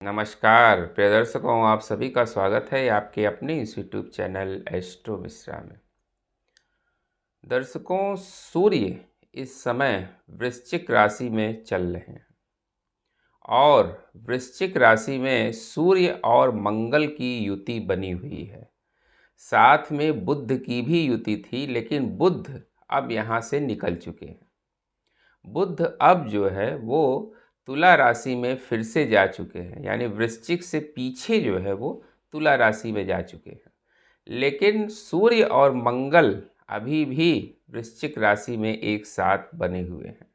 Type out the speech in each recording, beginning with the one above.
नमस्कार प्रिय दर्शकों, आप सभी का स्वागत है आपके अपने इस यूट्यूब चैनल एस्ट्रो मिश्रा में। दर्शकों, सूर्य इस समय वृश्चिक राशि में चल रहे हैं और वृश्चिक राशि में सूर्य और मंगल की युति बनी हुई है। साथ में बुध की भी युति थी, लेकिन बुध अब यहाँ से निकल चुके हैं। बुध अब जो है वो तुला राशि में फिर से जा चुके हैं, यानी वृश्चिक से पीछे जो है वो तुला राशि में जा चुके हैं। लेकिन सूर्य और मंगल अभी भी वृश्चिक राशि में एक साथ बने हुए हैं।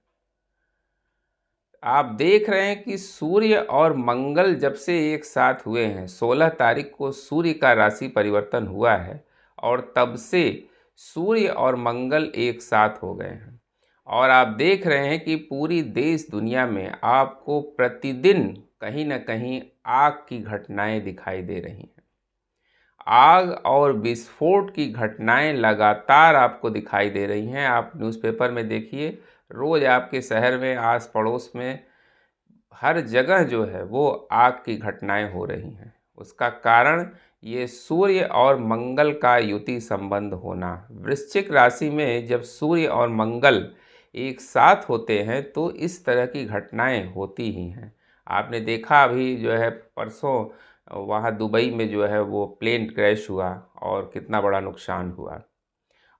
आप देख रहे हैं कि सूर्य और मंगल जब से एक साथ हुए हैं, 16 तारीख को सूर्य का राशि परिवर्तन हुआ है और तब से सूर्य और मंगल एक साथ हो गए हैं। और आप देख रहे हैं कि पूरी देश दुनिया में आपको प्रतिदिन कहीं न कहीं आग की घटनाएं दिखाई दे रही हैं। आग और विस्फोट की घटनाएं लगातार आपको दिखाई दे रही हैं। आप न्यूज़पेपर में देखिए, रोज़ आपके शहर में, आस पड़ोस में, हर जगह जो है वो आग की घटनाएं हो रही हैं। उसका कारण ये सूर्य और मंगल का युति संबंध होना। वृश्चिक राशि में जब सूर्य और मंगल एक साथ होते हैं तो इस तरह की घटनाएं होती ही हैं। आपने देखा अभी जो है परसों वहाँ दुबई में जो है वो प्लेन क्रैश हुआ और कितना बड़ा नुकसान हुआ।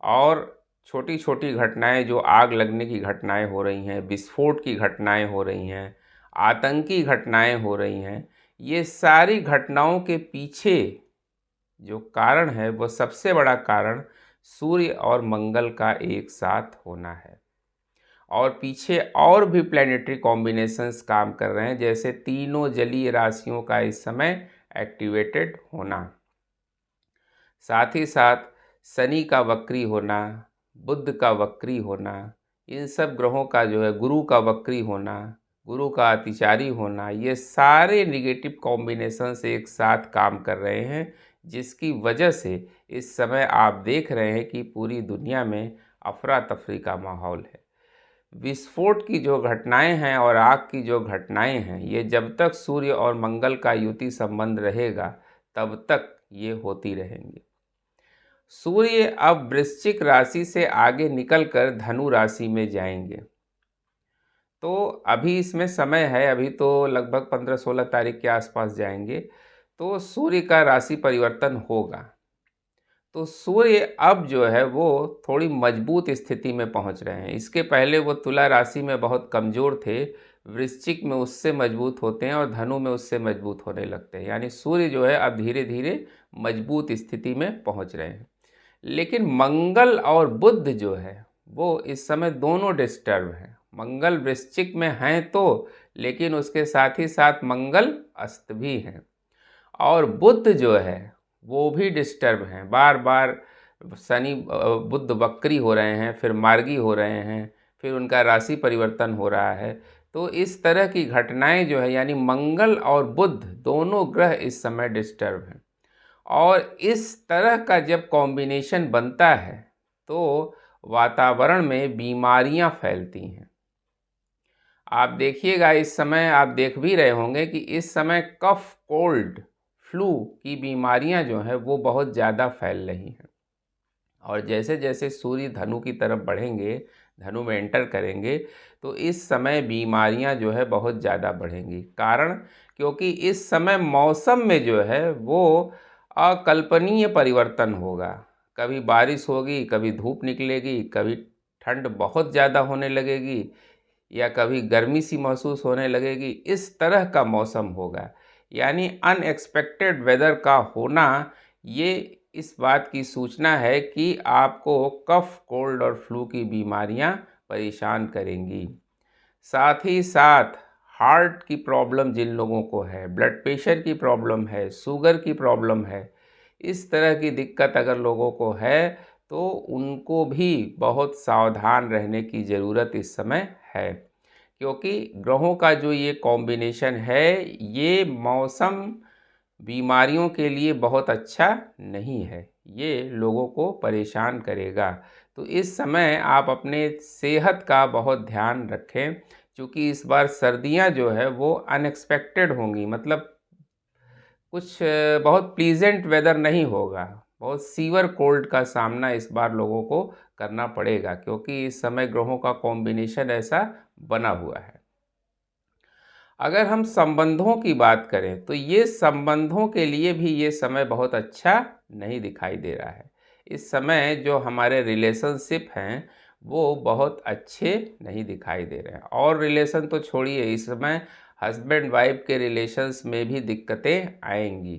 और छोटी छोटी घटनाएं, जो आग लगने की घटनाएं हो रही हैं, विस्फोट की घटनाएं हो रही हैं, आतंकी घटनाएं हो रही हैं, ये सारी घटनाओं के पीछे जो कारण है वो सबसे बड़ा कारण सूर्य और मंगल का एक साथ होना है। और पीछे और भी प्लैनेटरी कॉम्बिनेशंस काम कर रहे हैं, जैसे तीनों जलीय राशियों का इस समय एक्टिवेटेड होना, साथ ही साथ शनि का वक्री होना, बुध का वक्री होना, इन सब ग्रहों का जो है गुरु का वक्री होना, गुरु का अतिचारी होना, ये सारे निगेटिव कॉम्बिनेशंस एक साथ काम कर रहे हैं, जिसकी वजह से इस समय आप देख रहे हैं कि पूरी दुनिया में अफरा तफरी का माहौल है। विस्फोट की जो घटनाएं हैं और आग की जो घटनाएं हैं, ये जब तक सूर्य और मंगल का युति संबंध रहेगा तब तक ये होती रहेंगी। सूर्य अब वृश्चिक राशि से आगे निकलकर धनु राशि में जाएंगे, तो अभी इसमें समय है, अभी तो लगभग 15-16 तारीख के आसपास जाएंगे तो सूर्य का राशि परिवर्तन होगा। तो सूर्य अब जो है वो थोड़ी मजबूत स्थिति में पहुंच रहे हैं। इसके पहले वो तुला राशि में बहुत कमज़ोर थे, वृश्चिक में उससे मजबूत होते हैं और धनु में उससे मजबूत होने लगते हैं। यानी सूर्य जो है अब धीरे धीरे मजबूत स्थिति में पहुंच रहे हैं। लेकिन मंगल और बुध जो है वो इस समय दोनों डिस्टर्ब हैं। मंगल वृश्चिक में हैं तो, लेकिन उसके साथ ही साथ मंगल अस्त भी हैं। और बुध जो है वो भी डिस्टर्ब हैं, बार बार शनि बुध वक्री हो रहे हैं, फिर मार्गी हो रहे हैं, फिर उनका राशि परिवर्तन हो रहा है। तो इस तरह की घटनाएं जो है, यानी मंगल और बुध दोनों ग्रह इस समय डिस्टर्ब हैं। और इस तरह का जब कॉम्बिनेशन बनता है तो वातावरण में बीमारियां फैलती हैं। आप देखिएगा, इस समय आप देख भी रहे होंगे कि इस समय कफ, कोल्ड, फ्लू की बीमारियां जो हैं वो बहुत ज़्यादा फैल रही हैं। और जैसे जैसे सूर्य धनु की तरफ बढ़ेंगे, धनु में एंटर करेंगे, तो इस समय बीमारियां जो है बहुत ज़्यादा बढ़ेंगी। कारण, क्योंकि इस समय मौसम में जो है वो अकल्पनीय परिवर्तन होगा। कभी बारिश होगी, कभी धूप निकलेगी, कभी ठंड बहुत ज़्यादा होने लगेगी, या कभी गर्मी सी महसूस होने लगेगी। इस तरह का मौसम होगा, यानी अनएक्सपेक्टेड वेदर का होना, ये इस बात की सूचना है कि आपको कफ, कोल्ड और फ्लू की बीमारियां परेशान करेंगी। साथ ही साथ हार्ट की प्रॉब्लम जिन लोगों को है, ब्लड प्रेशर की प्रॉब्लम है, शुगर की प्रॉब्लम है, इस तरह की दिक्कत अगर लोगों को है तो उनको भी बहुत सावधान रहने की ज़रूरत इस समय है। क्योंकि ग्रहों का जो ये कॉम्बिनेशन है, ये मौसम बीमारियों के लिए बहुत अच्छा नहीं है, ये लोगों को परेशान करेगा। तो इस समय आप अपने सेहत का बहुत ध्यान रखें, क्योंकि इस बार सर्दियां जो है वो अनएक्सपेक्टेड होंगी। मतलब कुछ बहुत प्लीजेंट वेदर नहीं होगा, बहुत सीवर कोल्ड का सामना इस बार लोगों को करना पड़ेगा, क्योंकि इस समय ग्रहों का कॉम्बिनेशन ऐसा बना हुआ है। अगर हम संबंधों की बात करें तो ये संबंधों के लिए भी ये समय बहुत अच्छा नहीं दिखाई दे रहा है। इस समय जो हमारे रिलेशनशिप हैं वो बहुत अच्छे नहीं दिखाई दे रहे हैं, और रिलेशन तो छोड़िए, इस समय हस्बैंड वाइफ के रिलेशंस में भी दिक्कतें आएंगी।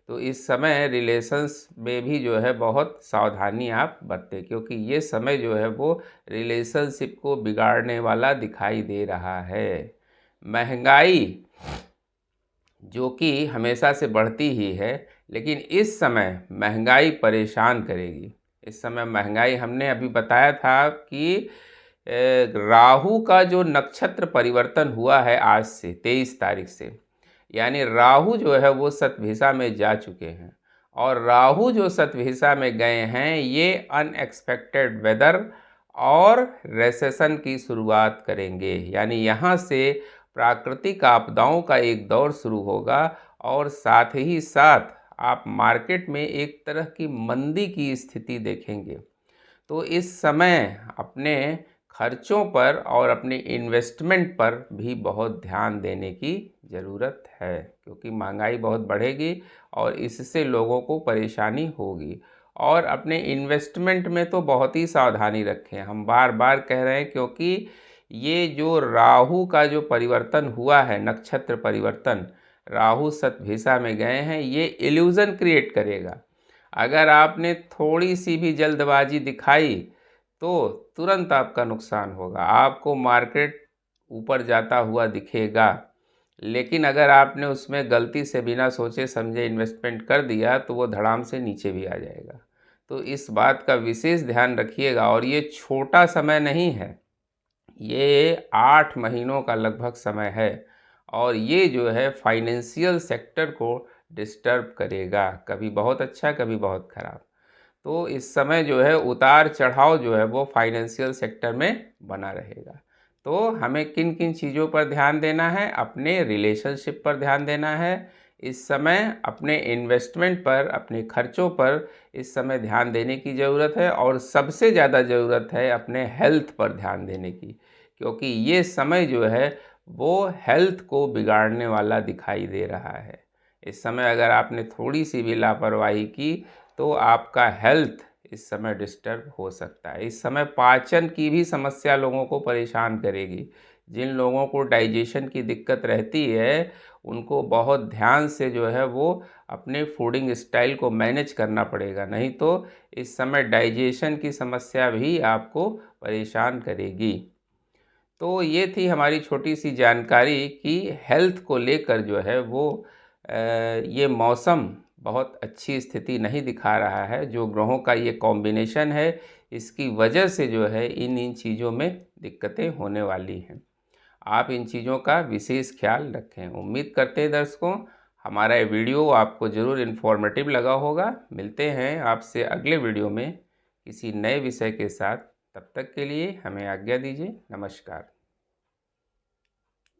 तो इस समय रिलेशंस में भी जो है बहुत सावधानी आप बरतें, क्योंकि ये समय जो है वो रिलेशनशिप को बिगाड़ने वाला दिखाई दे रहा है। महंगाई जो कि हमेशा से बढ़ती ही है, लेकिन इस समय महंगाई परेशान करेगी। इस समय महंगाई, हमने अभी बताया था कि राहु का जो नक्षत्र परिवर्तन हुआ है आज से 23 तारीख से, यानी राहु जो है वो शतभिषा में जा चुके हैं, और राहु जो शतभिषा में गए हैं ये अनएक्सपेक्टेड वेदर और रेसेशन की शुरुआत करेंगे। यानी यहाँ से प्राकृतिक आपदाओं का एक दौर शुरू होगा, और साथ ही साथ आप मार्केट में एक तरह की मंदी की स्थिति देखेंगे। तो इस समय अपने खर्चों पर और अपने इन्वेस्टमेंट पर भी बहुत ध्यान देने की ज़रूरत है, क्योंकि महंगाई बहुत बढ़ेगी और इससे लोगों को परेशानी होगी। और अपने इन्वेस्टमेंट में तो बहुत ही सावधानी रखें, हम बार बार कह रहे हैं, क्योंकि ये जो राहु का जो परिवर्तन हुआ है, नक्षत्र परिवर्तन, राहु शतभिषा में गए हैं, ये इल्यूज़न क्रिएट करेगा। अगर आपने थोड़ी सी भी जल्दबाजी दिखाई तो तुरंत आपका नुकसान होगा, आपको मार्केट ऊपर जाता हुआ दिखेगा। लेकिन अगर आपने उसमें गलती से बिना सोचे समझे इन्वेस्टमेंट कर दिया तो वो धड़ाम से नीचे भी आ जाएगा। तो इस बात का विशेष ध्यान रखिएगा। और ये छोटा समय नहीं है, ये 8 महीनों का लगभग समय है, और ये जो है फाइनेंशियल सेक्टर को डिस्टर्ब करेगा, कभी बहुत अच्छा कभी बहुत ख़राब। तो इस समय जो है उतार चढ़ाव जो है वो फाइनेंशियल सेक्टर में बना रहेगा। तो हमें किन किन चीज़ों पर ध्यान देना है? अपने रिलेशनशिप पर ध्यान देना है इस समय, अपने इन्वेस्टमेंट पर, अपने खर्चों पर इस समय ध्यान देने की ज़रूरत है, और सबसे ज़्यादा ज़रूरत है अपने हेल्थ पर ध्यान देने की, क्योंकि ये समय जो है वो हेल्थ को बिगाड़ने वाला दिखाई दे रहा है। इस समय अगर आपने थोड़ी सी भी लापरवाही की तो आपका हेल्थ इस समय डिस्टर्ब हो सकता है। इस समय पाचन की भी समस्या लोगों को परेशान करेगी। जिन लोगों को डाइजेशन की दिक्कत रहती है उनको बहुत ध्यान से जो है वो अपने फूडिंग स्टाइल को मैनेज करना पड़ेगा, नहीं तो इस समय डाइजेशन की समस्या भी आपको परेशान करेगी। तो ये थी हमारी छोटी सी जानकारी कि हेल्थ को लेकर जो है वो ये मौसम बहुत अच्छी स्थिति नहीं दिखा रहा है। जो ग्रहों का ये कॉम्बिनेशन है इसकी वजह से जो है इन चीज़ों में दिक्कतें होने वाली हैं। आप इन चीज़ों का विशेष ख्याल रखें। उम्मीद करते हैं दर्शकों हमारा ये वीडियो आपको ज़रूर इन्फॉर्मेटिव लगा होगा। मिलते हैं आपसे अगले वीडियो में किसी नए विषय के साथ। तब तक के लिए हमें आज्ञा दीजिए। नमस्कार।